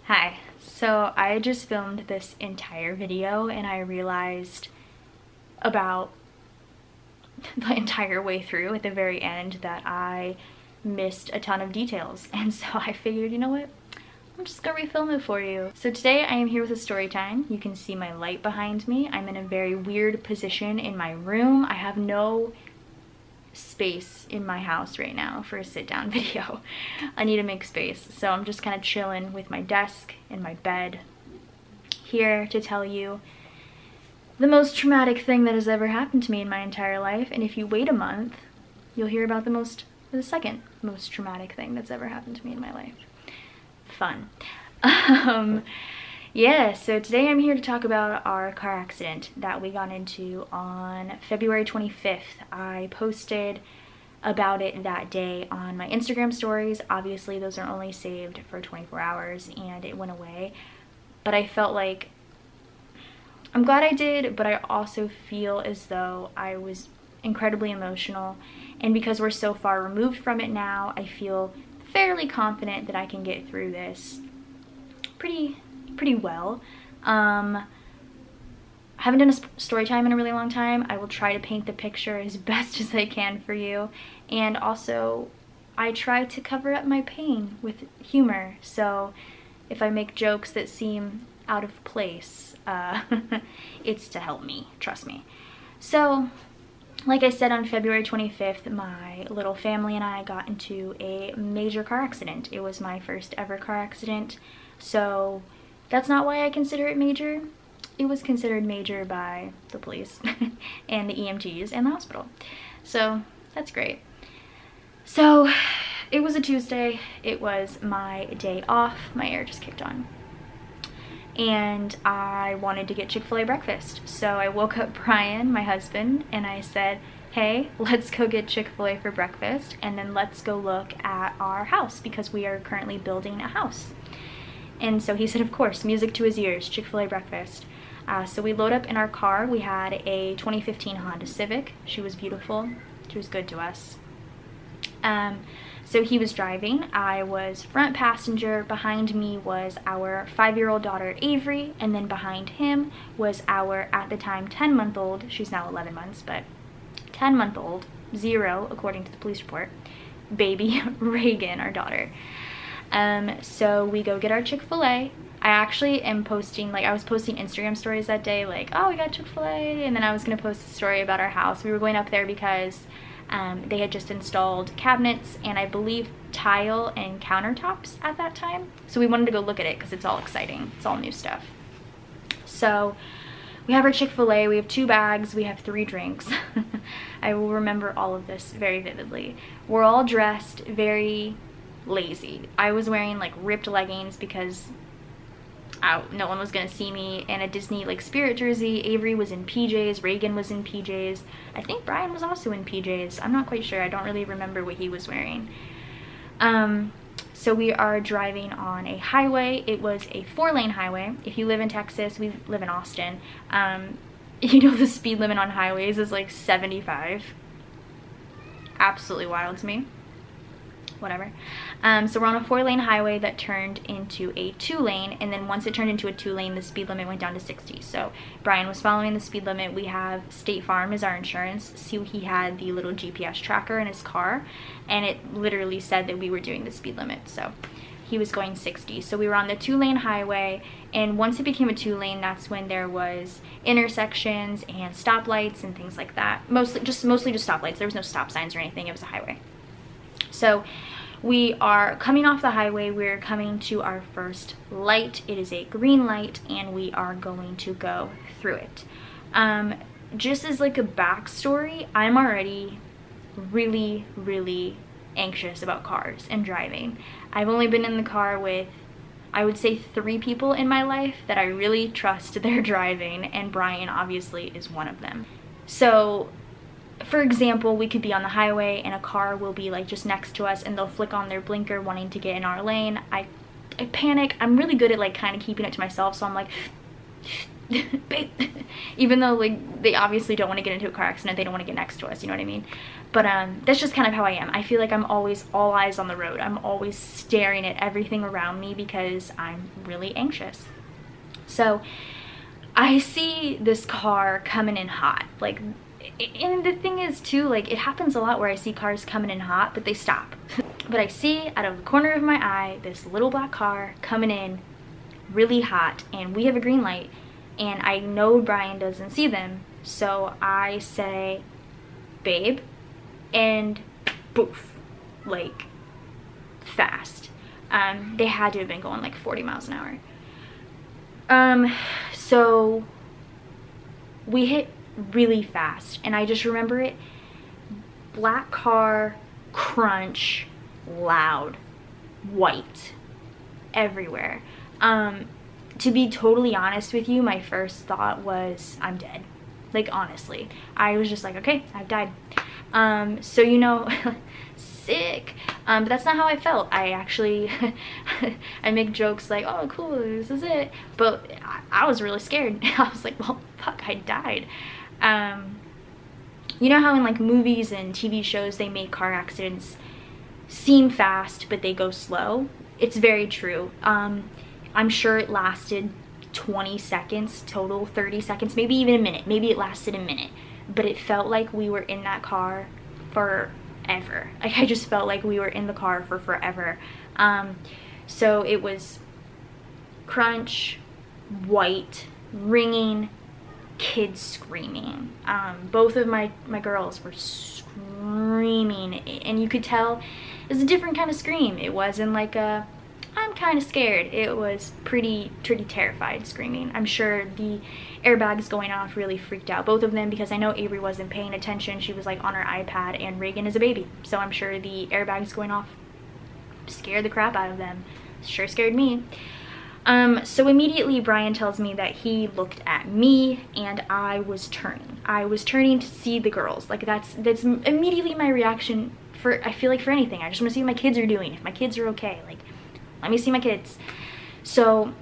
Hi. So I just filmed this entire video and I realized about the entire way through at the very end that I missed a ton of details. And so I figured, you know what? I'm just gonna refilm it for you. So today I am here with a story time. You can see my light behind me. I'm in a very weird position in my room. I have no space in my house right now for a sit-down video. I need to make space, so I'm just kind of chilling with my desk and my bed here to tell you the most traumatic thing that has ever happened to me in my entire life. And if you wait a month, you'll hear about the second most traumatic thing that's ever happened to me in my life. Fun. Yeah, so today I'm here to talk about our car accident that we got into on February 25th. I posted about it that day on my Instagram stories. Obviously, those are only saved for 24 hours and it went away. But I felt like, I'm glad I did, but I also feel as though I was incredibly emotional. And because we're so far removed from it now, I feel fairly confident that I can get through this pretty well. I haven't done a story time in a really long time. I will try to paint the picture as best as I can for you. And also, I try to cover up my pain with humor. So if I make jokes that seem out of place, it's to help me, trust me. So, like I said, on February 25th, my little family and I got into a major car accident. It was my first ever car accident. So that's not why I consider it major. It was considered major by the police and the EMTs and the hospital. So that's great. So it was a Tuesday. It was my day off. My air just kicked on. And I wanted to get Chick-fil-A breakfast. So I woke up Brian, my husband, and I said, hey, let's go get Chick-fil-A for breakfast, and then let's go look at our house because we are currently building a house. And so he said, of course, music to his ears, Chick-fil-A breakfast. So we load up in our car. We had a 2015 Honda Civic. She was beautiful. She was good to us. So he was driving. I was front passenger. Behind me was our 5-year-old daughter, Avery. And then behind him was our, at the time, 10-month-old. She's now 11 months, but 10-month-old, 0, according to the police report, baby Reagan, our daughter. So we go get our Chick-fil-A. I actually am posting, I was posting Instagram stories that day, oh, we got Chick-fil-A, and then I was gonna post a story about our house. We were going up there because they had just installed cabinets and I believe tile and countertops at that time. So we wanted to go look at it because it's all exciting. It's all new stuff. So we have our Chick-fil-A, we have 2 bags, we have 3 drinks. I will remember all of this very vividly. We're all dressed very lazy. I was wearing ripped leggings because no one was gonna see me, and a Disney Spirit jersey. Avery was in PJs, Reagan was in PJs. I think Brian was also in PJs. I'm not quite sure. I don't really remember what he was wearing. So we are driving on a highway. It was a 4-lane highway. If you live in Texas, we live in Austin. You know the speed limit on highways is 75. Absolutely wild to me. Whatever. So we're on a 4-lane highway that turned into a 2-lane, and then once it turned into a 2-lane, the speed limit went down to 60. So Brian was following the speed limit. We have State Farm as our insurance, so he had the little GPS tracker in his car, and it literally said that we were doing the speed limit. So he was going 60. So we were on the 2-lane highway, and once it became a 2-lane, that's when there was intersections and stoplights and things like that. Mostly just stoplights. There was no stop signs or anything. It was a highway. So we are coming off the highway. We're coming to our first light. It is a green light and we are going to go through it. Just as a backstory, I'm already really anxious about cars and driving. I've only been in the car with, I would say, 3 people in my life that I really trust their driving, and Brian obviously is one of them. So for example, we could be on the highway and a car will be just next to us and they'll flick on their blinker wanting to get in our lane. I panic. I'm really good at kind of keeping it to myself, so I'm babe. Even though like they obviously don't want to get into a car accident, they don't want to get next to us, you know what I mean? But that's just kind of how I am. I feel like I'm always all eyes on the road. I'm always staring at everything around me because I'm really anxious. So I see this car coming in hot, like, and the thing is too, like, it happens a lot where I see cars coming in hot but they stop. But I see out of the corner of my eye this little black car coming in really hot, and we have a green light, and I know Brian doesn't see them, so I say, babe, and boof, like, fast. They had to have been going like 40 miles an hour. So we hit really fast, and I just remember it, black car, crunch, loud, white, everywhere. To be totally honest with you, my first thought was, I'm dead. Like, honestly, I was just like, okay, I've died. So, you know, sick. But that's not how I felt. I actually, I make jokes like, oh, cool, this is it. But I was really scared. I was like, well, fuck, I died. You know how in like movies and TV shows, they make car accidents seem fast, but they go slow? It's very true. I'm sure it lasted 20 seconds total, 30 seconds, maybe even a minute. Maybe it lasted a minute, but it felt like we were in that car forever. Like, I just felt like we were in the car for forever. So it was crunch, white, ringing, kids screaming. Both of my girls were screaming, and you could tell it was a different kind of scream. It wasn't like a I'm kind of scared. It was pretty terrified screaming. I'm sure the airbags going off really freaked out both of them, because I know Avery wasn't paying attention. She was like on her iPad, and Reagan is a baby, so I'm sure the airbags going off scared the crap out of them. Sure scared me. So immediately Brian tells me that he looked at me, and I was turning. I was turning to see the girls. Like, that's immediately my reaction for, I feel like, for anything. I just want to see what my kids are doing, if my kids are okay. Like, let me see my kids. So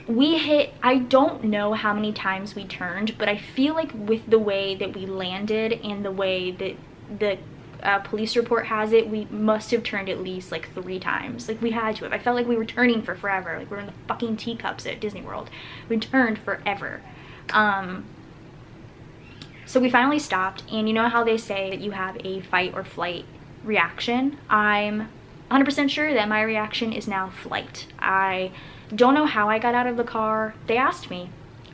we hit, I don't know how many times we turned, but I feel like with the way that we landed and the way that the police report has it, we must have turned at least like 3 times. Like, we had to have. I felt like we were turning for forever. Like, we were in the fucking teacups at Disney World. We turned forever. So we finally stopped, and you know how they say that you have a fight or flight reaction? I'm 100% sure that my reaction is now flight. I don't know how I got out of the car. They asked me.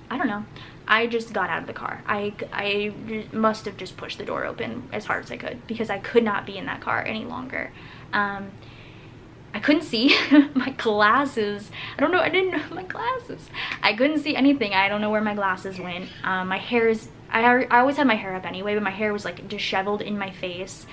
I don't know. I just got out of the car. I must have just pushed the door open as hard as I could, because I could not be in that car any longer. I couldn't see my glasses. I don't know, I didn't know my glasses. I couldn't see anything. I don't know where my glasses went. My hair is, I always had my hair up anyway, but my hair was like disheveled in my face.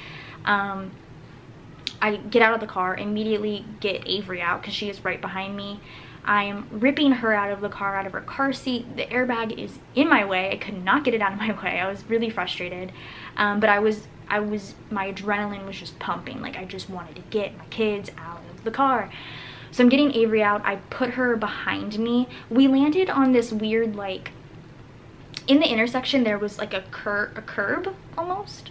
I get out of the car, immediately get Avery out because she is right behind me. I am ripping her out of the car, out of her car seat. The airbag is in my way. I could not get it out of my way. I was really frustrated. But my adrenaline was just pumping. Like, I just wanted to get my kids out of the car. So I'm getting Avery out. I put her behind me. We landed on this weird, like, in the intersection there was like a curb almost.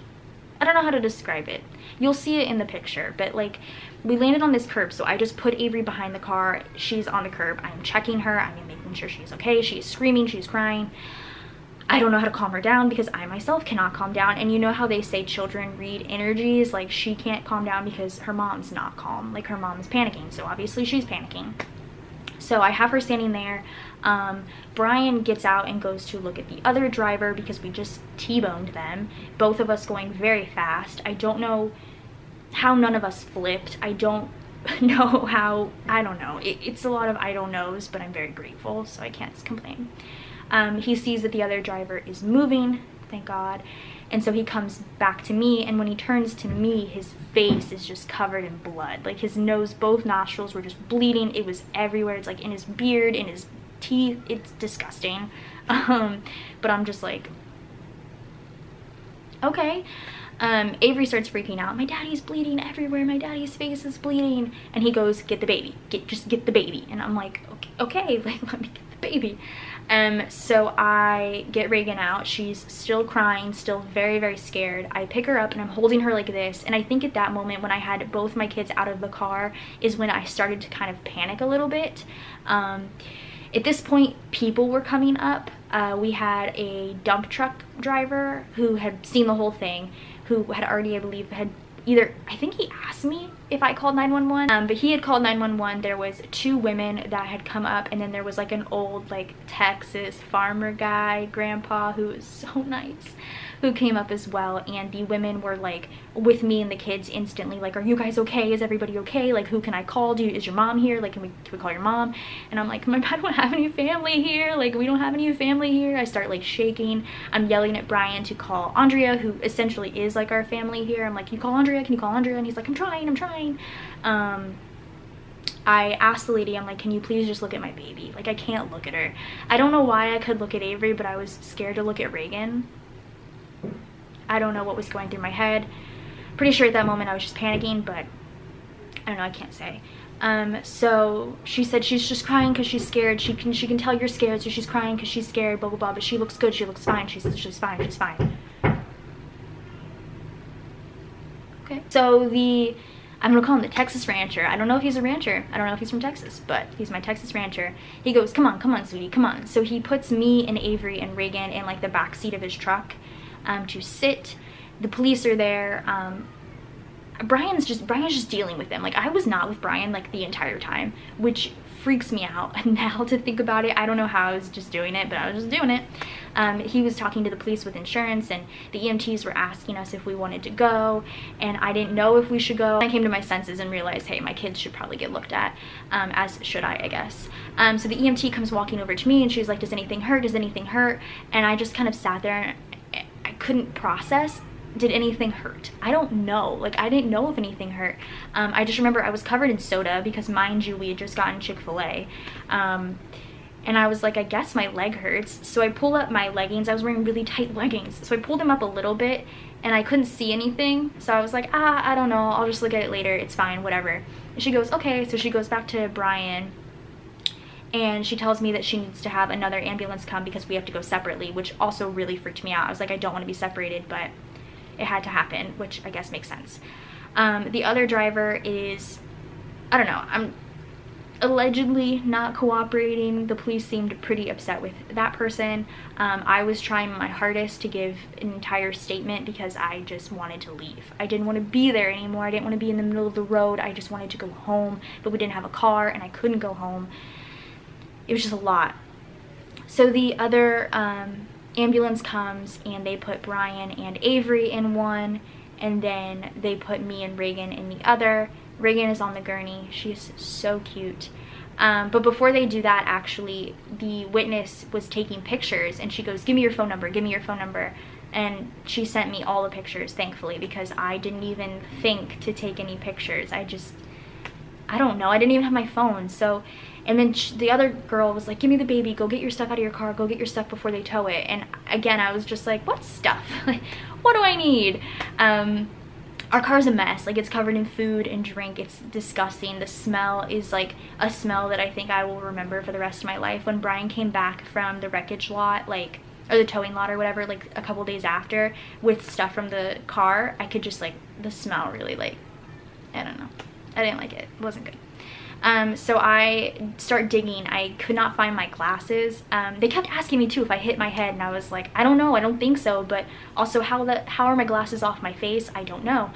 I don't know how to describe it. You'll see it in the picture, but like, we landed on this curb, so I just put Avery behind the car. She's on the curb. I'm checking her. I'm making sure she's okay. She's screaming. She's crying. I don't know how to calm her down, because I myself cannot calm down. And you know how they say children read energies? Like, she can't calm down because her mom's not calm. Like, her mom is panicking, so obviously she's panicking. So I have her standing there. Brian gets out and goes to look at the other driver, because we just T-boned them. Both of us going very fast. I don't know how none of us flipped. I don't know how, I don't know. It's a lot of I don't knows, but I'm very grateful, so I can't complain. He sees that the other driver is moving, thank God. And so he comes back to me, and when he turns to me, his face is just covered in blood. Like, his nose, both nostrils were just bleeding. It was everywhere. It's like in his beard, in his teeth. It's disgusting. But I'm just like, okay. Avery starts freaking out. My daddy's bleeding everywhere. My daddy's face is bleeding. And he goes, get the baby. Just get the baby. And I'm like, okay, like, let me get the baby. So I get Reagan out. She's still crying, still very, very scared. I pick her up and I'm holding her like this. And I think at that moment when I had both my kids out of the car is when I started to kind of panic a little bit. At this point, people were coming up. We had a dump truck driver who had seen the whole thing, who had already, I believe, had either, I think he asked me if I called 911, but he had called 911. There was 2 women that had come up, and then there was like an old like Texas farmer guy, grandpa, who was so nice, who came up as well. And the women were like with me and the kids instantly, like, are you guys okay? Is everybody okay? Like, who can I call? Is your mom here? Like, can we call your mom? And I'm like, I don't have any family here. Like, we don't have any family here. I start like shaking. I'm yelling at Brian to call Andrea, who essentially is like our family here. I'm like, can you call Andrea? Can you call Andrea? And he's like, I'm trying. I asked the lady, I'm like, can you please just look at my baby? Like, I can't look at her. I don't know why I could look at Avery, but I was scared to look at Reagan. I don't know what was going through my head. Pretty sure at that moment I was just panicking, but I don't know, I can't say. So she said she's just crying because she's scared. She can tell you're scared, so she's crying because she's scared, blah, blah, blah, but she looks good, she looks fine. She's fine, she's fine. Okay, so I'm gonna call him the Texas Rancher. I don't know if he's a rancher. I don't know if he's from Texas, but he's my Texas Rancher. He goes, come on, sweetie, come on. So he puts me and Avery and Reagan in like the back seat of his truck to sit. The police are there. Brian's just dealing with them. Like, I was not with Brian like the entire time, which freaks me out now to think about it. I don't know how I was just doing it, but I was just doing it. He was talking to the police with insurance, and the EMTs were asking us if we wanted to go, and I didn't know if we should go. I came to my senses and realized, hey, my kids should probably get looked at, as should I guess. So the EMT comes walking over to me, and she's like, does anything hurt? Does anything hurt? And I just kind of sat there, and I couldn't process. Did anything hurt? I don't know. Like, I didn't know if anything hurt. I just remember I was covered in soda because, mind you, we had just gotten Chick-fil-A. And I was like, I guess my leg hurts. So I pulled up my leggings. I was wearing really tight leggings. So I pulled them up a little bit and I couldn't see anything. So I was like, I don't know. I'll just look at it later. It's fine, whatever. And she goes, okay. So she goes back to Brian and she tells me that she needs to have another ambulance come because we have to go separately, which also really freaked me out. I was like, I don't want to be separated, but it had to happen, which I guess makes sense. The other driver is, I don't know, I'm allegedly not cooperating. The police seemed pretty upset with that person. I was trying my hardest to give an entire statement because I just wanted to leave. I didn't want to be there anymore. I didn't want to be in the middle of the road. I just wanted to go home, but we didn't have a car and I couldn't go home. It was just a lot. So the other ambulance comes and they put Brian and Avery in one, and then they put me and Reagan in the other. Reagan is on the gurney. She's so cute. But before they do that, actually, the witness was taking pictures and she goes, give me your phone number, give me your phone number. And she sent me all the pictures, thankfully, because I didn't even think to take any pictures. I don't know, I didn't even have my phone. So, and then the other girl was like, give me the baby, go get your stuff out of your car, go get your stuff before they tow it. And again, I was just like, what stuff? Like, what do I need? Our car's a mess. Like, it's covered in food and drink. It's disgusting. The smell is like a smell that I think I will remember for the rest of my life. When Brian came back from the wreckage lot, like, or the towing lot or whatever, like a couple days after, with stuff from the car, I could just, like, the smell really, like, I don't know. I didn't like it. It wasn't good. So I start digging. I could not find my glasses. They kept asking me too if I hit my head, and I was like, I don't know, I don't think so, but also how are my glasses off my face? I don't know.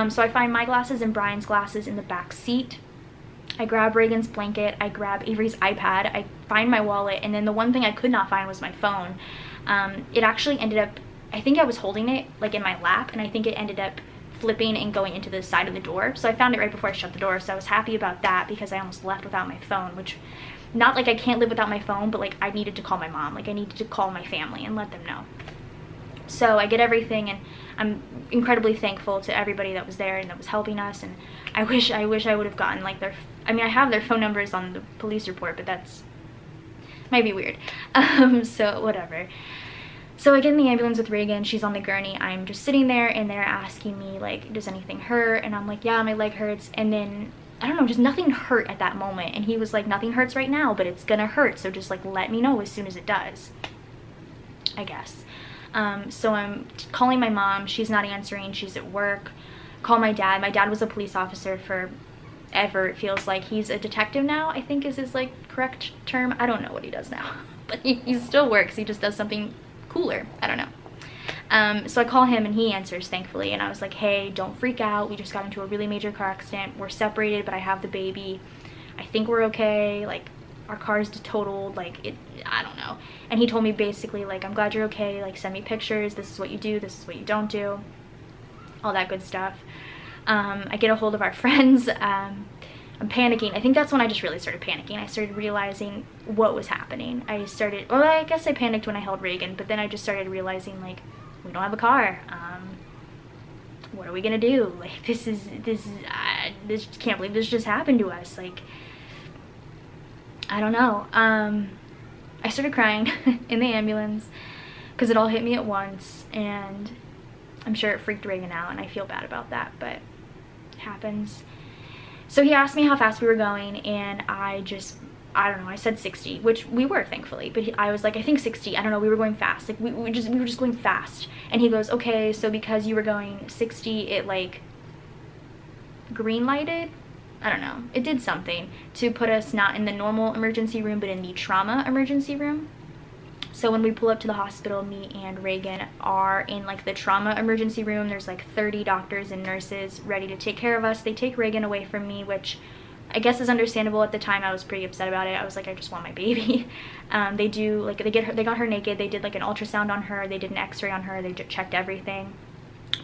So I find my glasses and Brian's glasses in the back seat. I grab Reagan's blanket, I grab Avery's iPad, I find my wallet, and then the one thing I could not find was my phone. It actually ended up, I think I was holding it like in my lap, and I think it ended up flipping and going into the side of the door. So I found it right before I shut the door, so I was happy about that because I almost left without my phone, which, not like I can't live without my phone, but like I needed to call my mom. Like, I needed to call my family and let them know. So I get everything, and I'm incredibly thankful to everybody that was there and that was helping us. And I wish I would have gotten like their, I mean, I have their phone numbers on the police report, but that's might be weird. So whatever. So I get in the ambulance with Reagan, she's on the gurney, I'm just sitting there, and they're asking me, like, does anything hurt? And I'm like, yeah, my leg hurts. And then I don't know, just nothing hurt at that moment. And he was like, nothing hurts right now, but it's gonna hurt. So just like, let me know as soon as it does, I guess. So I'm calling my mom. She's not answering. She's at work. Call my dad. My dad was a police officer forever. It feels like he's a detective now, I think is his like correct term. I don't know what he does now, but he still works. He just does something cooler. I don't know. So I call him and he answers, thankfully, and I was like, hey, don't freak out. We just got into a really major car accident. We're separated, but I have the baby. I think we're okay. Like, our car's totaled, like, I don't know. And he told me basically, like, I'm glad you're okay. Like, send me pictures. This is what you do. This is what you don't do. All that good stuff. I get a hold of our friends. I'm panicking. I think that's when I just really started panicking. I started realizing what was happening. Well, I guess I panicked when I held Reagan, but then I just started realizing, like, we don't have a car. What are we gonna do? Like, this can't believe this just happened to us. Like, I don't know. I started crying in the ambulance because it all hit me at once, and I'm sure it freaked Reagan out, and I feel bad about that, but it happens. So he asked me how fast we were going, and I don't know, I said 60, which we were, thankfully, but I was like, I think 60, I don't know, we were going fast, like, we were just going fast. And he goes, okay, so because you were going 60, it, like, green lighted? I don't know, it did something to put us not in the normal emergency room, but in the trauma emergency room. So when we pull up to the hospital, me and Reagan are in like the trauma emergency room. There's like 30 doctors and nurses ready to take care of us. They take Reagan away from me, which I guess is understandable. At the time I was pretty upset about it. I was like, I just want my baby. They do, like, they got her naked. They did like an ultrasound on her. They did an x-ray on her. They checked everything.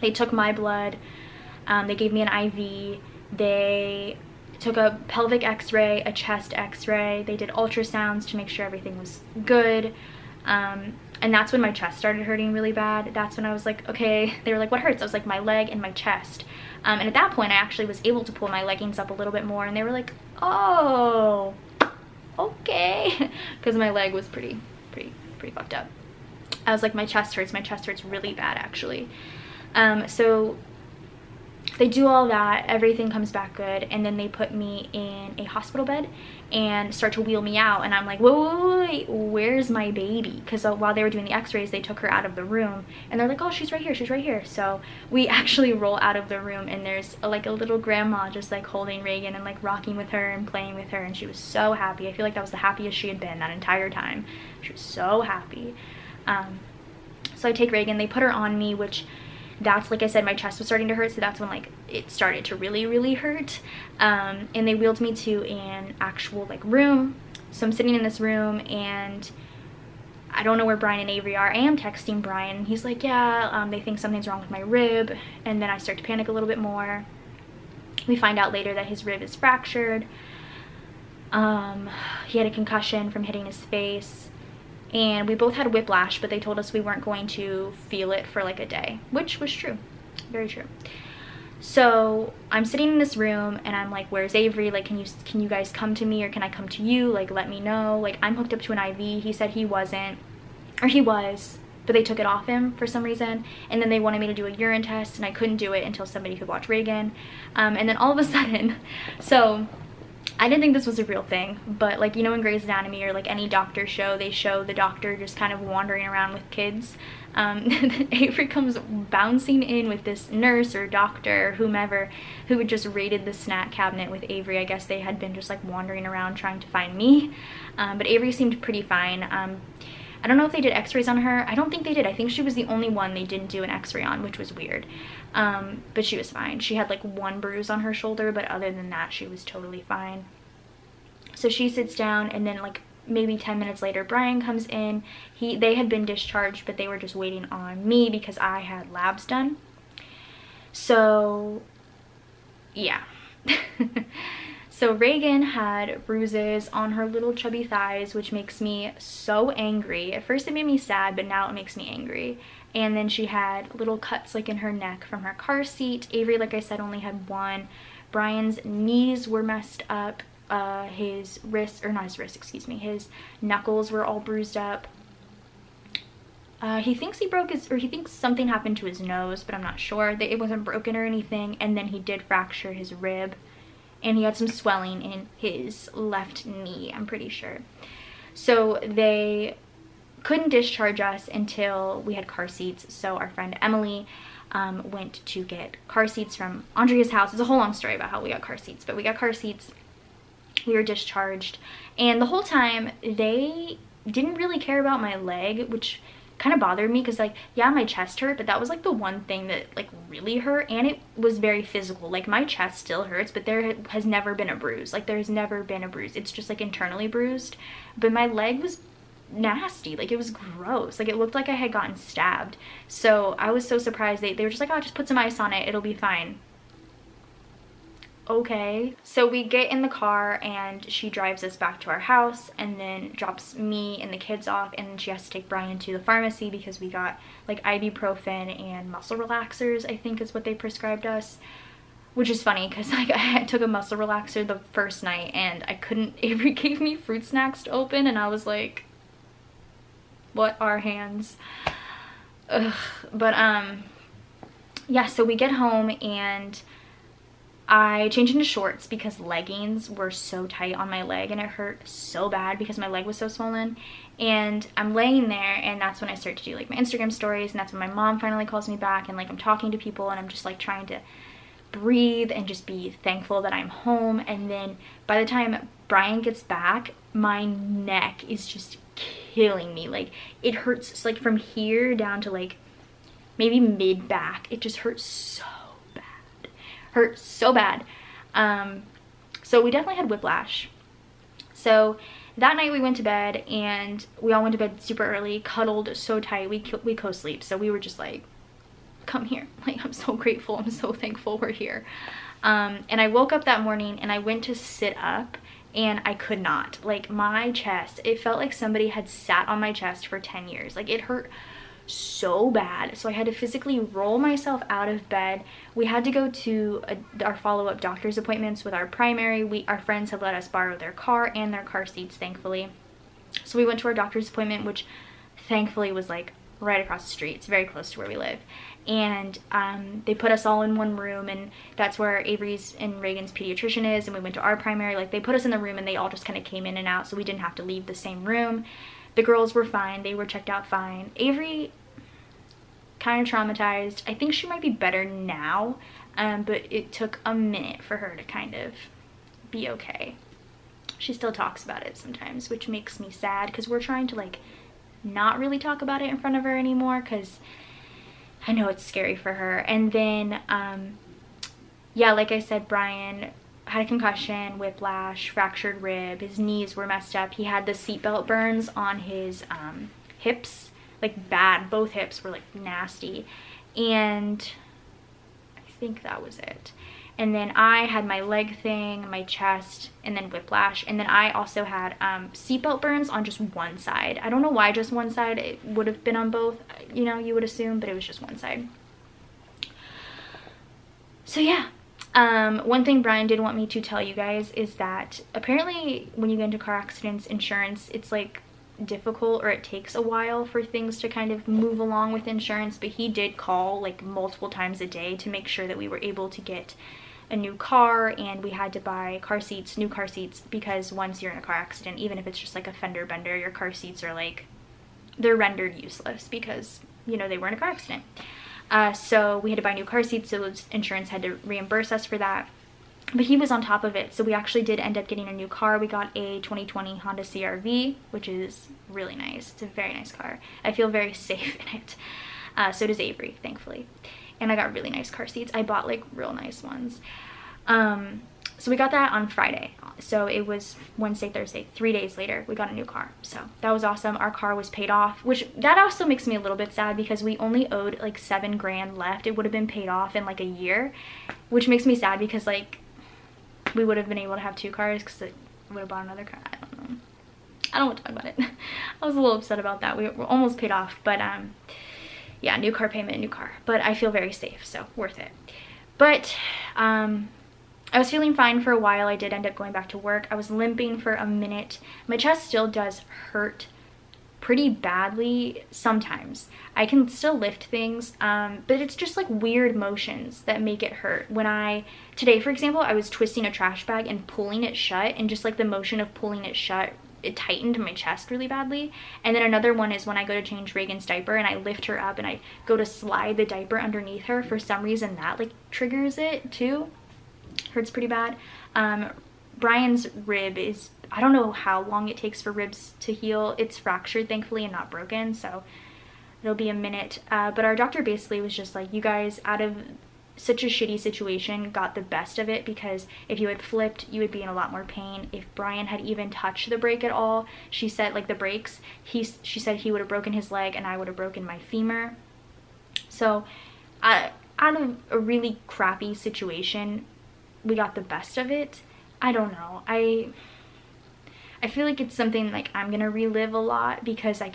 They took my blood. They gave me an IV. They took a pelvic x-ray, a chest x-ray. They did ultrasounds to make sure everything was good. And that's when my chest started hurting really bad. That's when I was like, okay. They were like, what hurts? I was like, my leg and my chest. And at that point I actually was able to pull my leggings up a little bit more, and they were like, oh, okay. Because my leg was pretty fucked up. I was like, my chest hurts really bad, actually. So they do all that, everything comes back good, and then they put me in a hospital bed and start to wheel me out, and I'm like, wait, where's my baby? Because while they were doing the x-rays, they took her out of the room, and they're like, oh, she's right here. So we actually roll out of the room, and there's like a little grandma just like holding Reagan and like rocking with her and playing with her, and she was so happy. I feel like that was the happiest she had been that entire time. She was so happy. So I take Reagan, they put her on me, which that's, like I said, my chest was starting to hurt, so that's when like it started to really hurt. And they wheeled me to an actual like room. So I'm sitting in this room, and I don't know where Brian and Avery are. I am texting Brian. He's like, yeah, they think something's wrong with my rib. And then I start to panic a little bit more. We find out later that his rib is fractured. He had a concussion from hitting his face. And we both had whiplash, but they told us we weren't going to feel it for like a day, which was true. Very true. So I'm sitting in this room, and I'm like, where's Avery? Like, can you guys come to me, or can I come to you? Like, let me know. Like, I'm hooked up to an IV. He said he wasn't, or he was, but they took it off him for some reason. And then they wanted me to do a urine test, and I couldn't do it until somebody could watch Reagan. And then all of a sudden, so I didn't think this was a real thing, but like, you know, in Grey's Anatomy or like any doctor show, they show the doctor just kind of wandering around with kids. Avery comes bouncing in with this nurse or doctor or whomever who had just raided the snack cabinet with Avery. I guess they had been just like wandering around trying to find me. But Avery seemed pretty fine. I don't know if they did x-rays on her. I don't think they did. I think she was the only one they didn't do an x-ray on, which was weird. But she was fine. She had like one bruise on her shoulder, but other than that, she was totally fine. So she sits down, and then like maybe 10 minutes later, Brian comes in. They had been discharged, but they were just waiting on me because I had labs done. So yeah. So Reagan had bruises on her little chubby thighs, which makes me so angry. At first it made me sad, but now it makes me angry. And then she had little cuts like in her neck from her car seat. Avery, like I said, only had one. Brian's knees were messed up. His wrist, or not his wrist, excuse me, his knuckles were all bruised up. He thinks he broke his, or he thinks something happened to his nose, but I'm not sure. It wasn't broken or anything. And then he did fracture his rib. and he had some swelling in his left knee, I'm pretty sure. So they couldn't discharge us until we had car seats. So our friend Emily went to get car seats from Andrea's house. It's a whole long story about how we got car seats, but we got car seats. We were discharged, and the whole time they didn't really care about my leg, which kind of bothered me because, like, yeah, my chest hurt, but that was like the one thing that like really hurt, and it was very physical. Like, my chest still hurts, but there has never been a bruise. Like, there's never been a bruise. It's just like internally bruised, but my leg was nasty. Like, it was gross. Like, it looked like I had gotten stabbed. So I was so surprised. They were just like, oh, just put some ice on it, it'll be fine. Okay. So we get in the car and she drives us back to our house and then drops me and the kids off, and she has to take Brian to the pharmacy because we got like ibuprofen and muscle relaxers, I think is what they prescribed us. Which is funny because like I took a muscle relaxer the first night and I couldn't, Avery gave me fruit snacks to open and I was like, what are hands? Ugh. But yeah, so we get home and I changed into shorts because leggings were so tight on my leg and it hurt so bad because my leg was so swollen. And I'm laying there, and that's when I start to do like my Instagram stories, and that's when my mom finally calls me back, and like I'm talking to people and I'm just like trying to breathe and just be thankful that I'm home. And then by the time Brian gets back, my neck is just killing me. Like, it hurts like from here down to like maybe mid back. It just hurts so bad. So we definitely had whiplash. So that night we went to bed, and we all went to bed super early, cuddled so tight. We co-sleep, so we were just like, come here. Like, I'm so grateful, I'm so thankful we're here. And I woke up that morning and I went to sit up and I could not. Like, my chest, it felt like somebody had sat on my chest for 10 years. Like, it hurt so bad. So I had to physically roll myself out of bed. We had to go to our follow-up doctor's appointments with our primary. Our friends had let us borrow their car and their car seats, thankfully. So we went to our doctor's appointment, which thankfully was like right across the street. It's very close to where we live. And they put us all in one room, and that's where Avery's and Reagan's pediatrician is, and we went to our primary. Like, they put us in the room and they all just kind of came in and out, so we didn't have to leave the same room. The girls were fine. They were checked out fine. Avery, kind of traumatized. I think she might be better now, but it took a minute for her to kind of be okay. She still talks about it sometimes, which makes me sad because we're trying to like not really talk about it in front of her anymore because I know it's scary for her. And then, yeah, like I said, Brian had a concussion, whiplash, fractured rib, his knees were messed up. He had the seatbelt burns on his hips, like bad. Both hips were like nasty. And I think that was it. And then I had my leg thing, my chest, and then whiplash. And then I also had seatbelt burns on just one side. I don't know why just one side. It would have been on both, you know, you would assume, but it was just one side. So yeah. One thing Brian did want me to tell you guys is that apparently when you get into car accidents, insurance, it's like difficult, or it takes a while for things to kind of move along with insurance, but he did call like multiple times a day to make sure that we were able to get a new car, and we had to buy car seats, new car seats, because once you're in a car accident, even if it's just like a fender bender, your car seats are like, they're rendered useless because, you know, they were in a car accident. So we had to buy new car seats, so insurance had to reimburse us for that. But he was on top of it, so we actually did end up getting a new car. We got a 2020 Honda CR-V, which is really nice. It's a very nice car. I feel very safe in it. So does Avery, thankfully. And I got really nice car seats. I bought like real nice ones. So we got that on Friday. So it was Wednesday, Thursday, 3 days later, we got a new car. So that was awesome. Our car was paid off, which that also makes me a little bit sad because we only owed like $7 grand left. It would have been paid off in like a year, which makes me sad because like we would have been able to have two cars because I would have bought another car. I don't know. I don't want to talk about it. I was a little upset about that. We were almost paid off, but yeah, new car payment, new car. But I feel very safe, so worth it. But I was feeling fine for a while. I did end up going back to work. I was limping for a minute. My chest still does hurt pretty badly sometimes. I can still lift things, but it's just like weird motions that make it hurt. Today for example, I was twisting a trash bag and pulling it shut, and just like the motion of pulling it shut, it tightened my chest really badly. And then another one is when I go to change Reagan's diaper and I lift her up and I go to slide the diaper underneath her. For some reason that like triggers it too. Hurts pretty bad. Brian's rib is, I don't know how long it takes for ribs to heal. It's fractured thankfully and not broken, so it'll be a minute. But our doctor basically was just like, you guys, out of such a shitty situation, got the best of it, because if you had flipped, you would be in a lot more pain. If Brian had even touched the brake at all, she said, like the brakes, she said he would have broken his leg and I would have broken my femur. So out of a really crappy situation, we got the best of it. I don't know. I feel like it's something like I'm gonna relive a lot, because I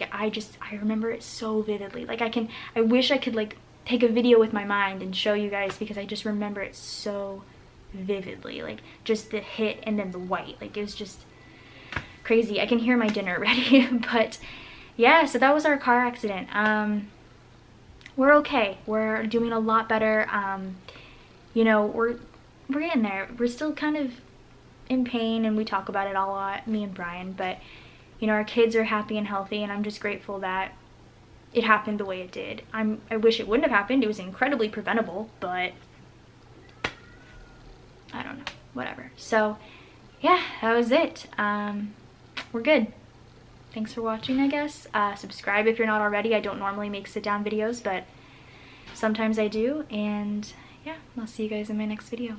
remember it so vividly. Like I wish I could like take a video with my mind and show you guys, because I just remember it so vividly. Like just the hit and then the white, like it was just crazy. I can hear my dinner ready. But yeah, so that was our car accident. We're okay. We're doing a lot better. You know, we're getting there. We're still kind of in pain and we talk about it a lot, me and Brian, but you know, our kids are happy and healthy, and I'm just grateful that it happened the way it did. I wish it wouldn't have happened. It was incredibly preventable, but I don't know, whatever. So yeah, that was it. We're good. Thanks for watching, I guess. Subscribe if you're not already. I don't normally make sit down videos, but sometimes I do. And yeah, I'll see you guys in my next video.